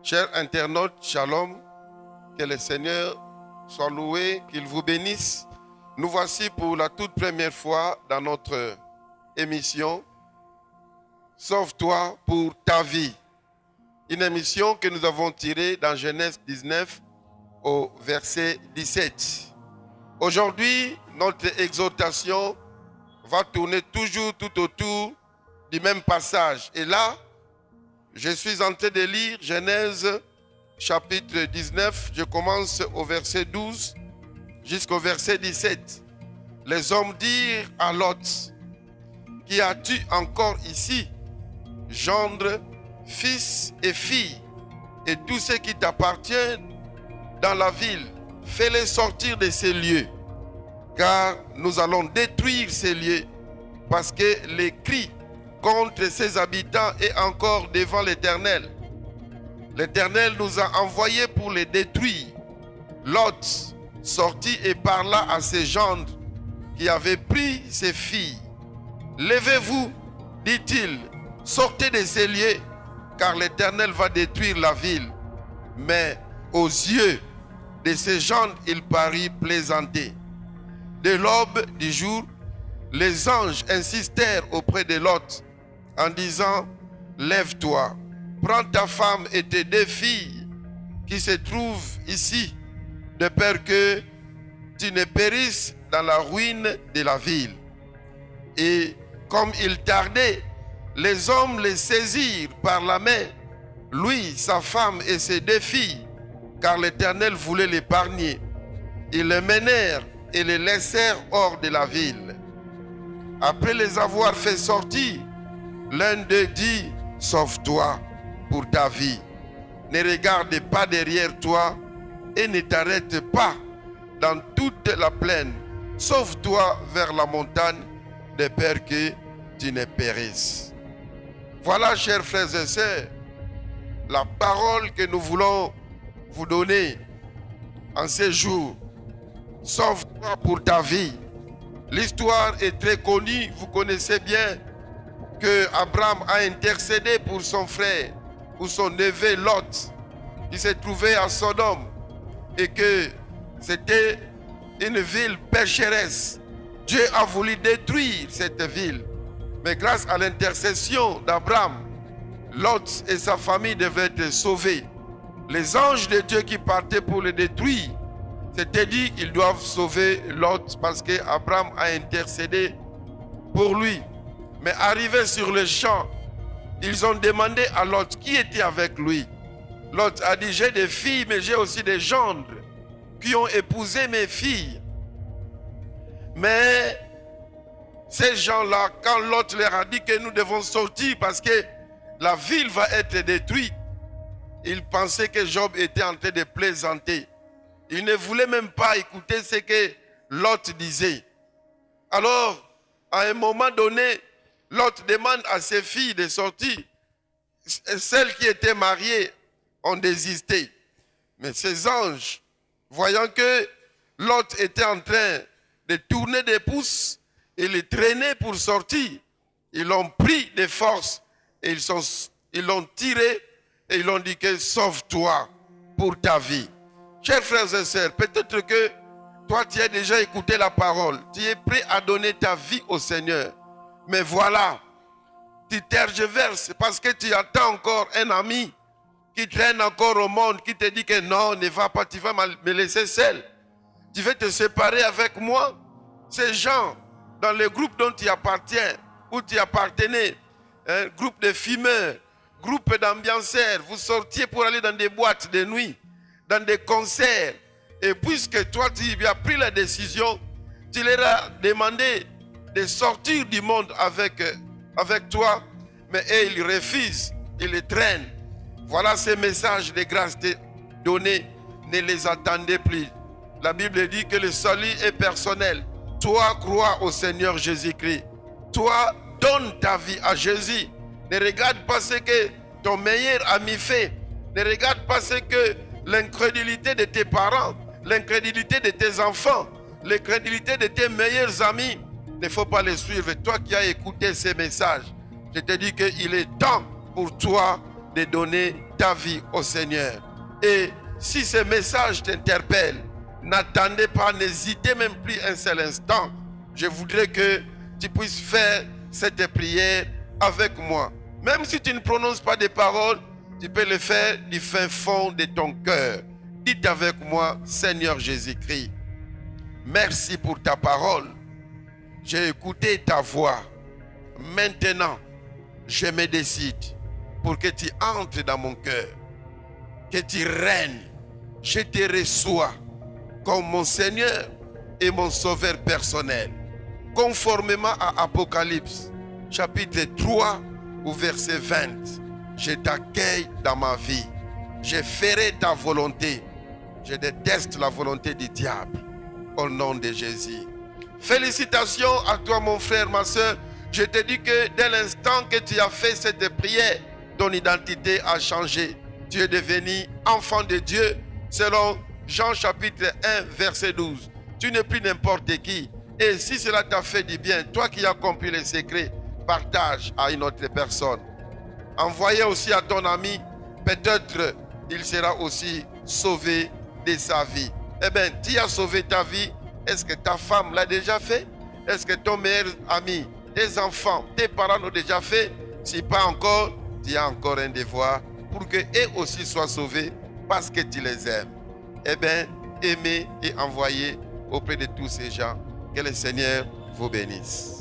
Chers internautes, shalom, que le Seigneur soit loué, qu'il vous bénisse. Nous voici pour la toute première fois dans notre émission « Sauve-toi pour ta vie ». Une émission que nous avons tirée dans Genèse 19 au verset 17. Aujourd'hui, notre exhortation va tourner toujours tout autour du même passage. Et là, je suis en train de lire Genèse chapitre 19. Je commence au verset 12 jusqu'au verset 17. Les hommes dirent à Lot: qui as-tu encore ici, gendre, fils et filles, et tous ceux qui t'appartiennent dans la ville, fais-les sortir de ces lieux, car nous allons détruire ces lieux, parce que les cris contre ses habitants est encore devant l'Éternel. L'Éternel nous a envoyés pour les détruire. Lot sortit et parla à ses gendres qui avaient pris ses filles. Levez-vous, dit-il, sortez de ces lieux, car l'Éternel va détruire la ville. Mais aux yeux de ses gendres, il parut plaisanter. De l'aube du jour, les anges insistèrent auprès de Lot en disant: lève-toi, prends ta femme et tes deux filles qui se trouvent ici, de peur que tu ne périsses dans la ruine de la ville. Et comme il tardait, les hommes les saisirent par la main, lui, sa femme et ses deux filles, car l'Éternel voulait l'épargner. Ils les menèrent et les laissèrent hors de la ville. Après les avoir fait sortir, l'un d'eux dit: sauve-toi pour ta vie. Ne regarde pas derrière toi et ne t'arrête pas dans toute la plaine. Sauve-toi vers la montagne, de peur que tu ne périsses. Voilà, chers frères et sœurs, la parole que nous voulons vous donner en ces jours. Sauve-toi pour ta vie. L'histoire est très connue, vous connaissez bien que Abraham a intercédé pour son frère ou son neveu Lot qui se trouvait à Sodome et que c'était une ville pécheresse. Dieu a voulu détruire cette ville, mais grâce à l'intercession d'Abraham, Lot et sa famille devaient être sauvés. Les anges de Dieu qui partaient pour le détruire s'étaient dit qu'ils doivent sauver Lot parce qu'Abraham a intercédé pour lui. Mais arrivés sur le champ, ils ont demandé à Lot qui était avec lui. Lot a dit: j'ai des filles, mais j'ai aussi des gendres qui ont épousé mes filles. Mais ces gens-là, quand Lot leur a dit que nous devons sortir parce que la ville va être détruite, ils pensaient que Job était en train de plaisanter. Ils ne voulaient même pas écouter ce que Lot disait. Alors, à un moment donné, Lot demande à ses filles de sortir. Celles qui étaient mariées ont désisté. Mais ces anges, voyant que Lot était en train de tourner des pouces et les traîner pour sortir, ils l'ont pris de force et ils l'ont tiré et ils l'ont dit que sauve-toi pour ta vie. Chers frères et sœurs, peut-être que toi tu as déjà écouté la parole, tu es prêt à donner ta vie au Seigneur. Mais voilà, tu tergiverses parce que tu attends encore un ami qui traîne encore au monde, qui te dit que non, ne va pas, tu vas me laisser seul. Tu veux te séparer avec moi. Ces gens, dans le groupe dont tu appartiens, où tu appartenais, un groupe de fumeurs, groupe d'ambianceurs, vous sortiez pour aller dans des boîtes de nuit, dans des concerts. Et puisque toi, tu as pris la décision, tu leur as demandé de sortir du monde avec toi, mais eux, ils refusent, ils les traînent. Voilà ces messages de grâce donnés, ne les attendez plus. La Bible dit que le salut est personnel. Toi, crois au Seigneur Jésus-Christ. Toi, donne ta vie à Jésus. Ne regarde pas ce que ton meilleur ami fait. Ne regarde pas ce que l'incrédulité de tes parents, l'incrédulité de tes enfants, l'incrédulité de tes meilleurs amis. Il ne faut pas les suivre. Toi qui as écouté ces messages, je te dis qu'il est temps pour toi de donner ta vie au Seigneur. Et si ce message t'interpelle, n'attendez pas, n'hésitez même plus un seul instant. Je voudrais que tu puisses faire cette prière avec moi. Même si tu ne prononces pas des paroles, tu peux le faire du fin fond de ton cœur. Dites avec moi, Seigneur Jésus-Christ, merci pour ta parole. J'ai écouté ta voix. Maintenant, je me décide pour que tu entres dans mon cœur, que tu règnes. Je te reçois comme mon Seigneur et mon Sauveur personnel. Conformément à Apocalypse, chapitre 3, au verset 20. Je t'accueille dans ma vie. Je ferai ta volonté. Je déteste la volonté du diable. Au nom de Jésus. Félicitations à toi mon frère, ma soeur. Je te dis que dès l'instant que tu as fait cette prière, ton identité a changé. Tu es devenu enfant de Dieu selon Jean chapitre 1 verset 12. Tu n'es plus n'importe qui. Et si cela t'a fait du bien, toi qui as compris les secrets, partage à une autre personne. Envoyez aussi à ton ami, peut-être il sera aussi sauvé de sa vie. Eh bien, tu as sauvé ta vie. Est-ce que ta femme l'a déjà fait? Est-ce que ton meilleur ami, tes enfants, tes parents l'ont déjà fait? Si pas encore, tu as encore un devoir pour qu'eux aussi soient sauvés parce que tu les aimes. Eh bien, aimez et envoyez auprès de tous ces gens. Que le Seigneur vous bénisse.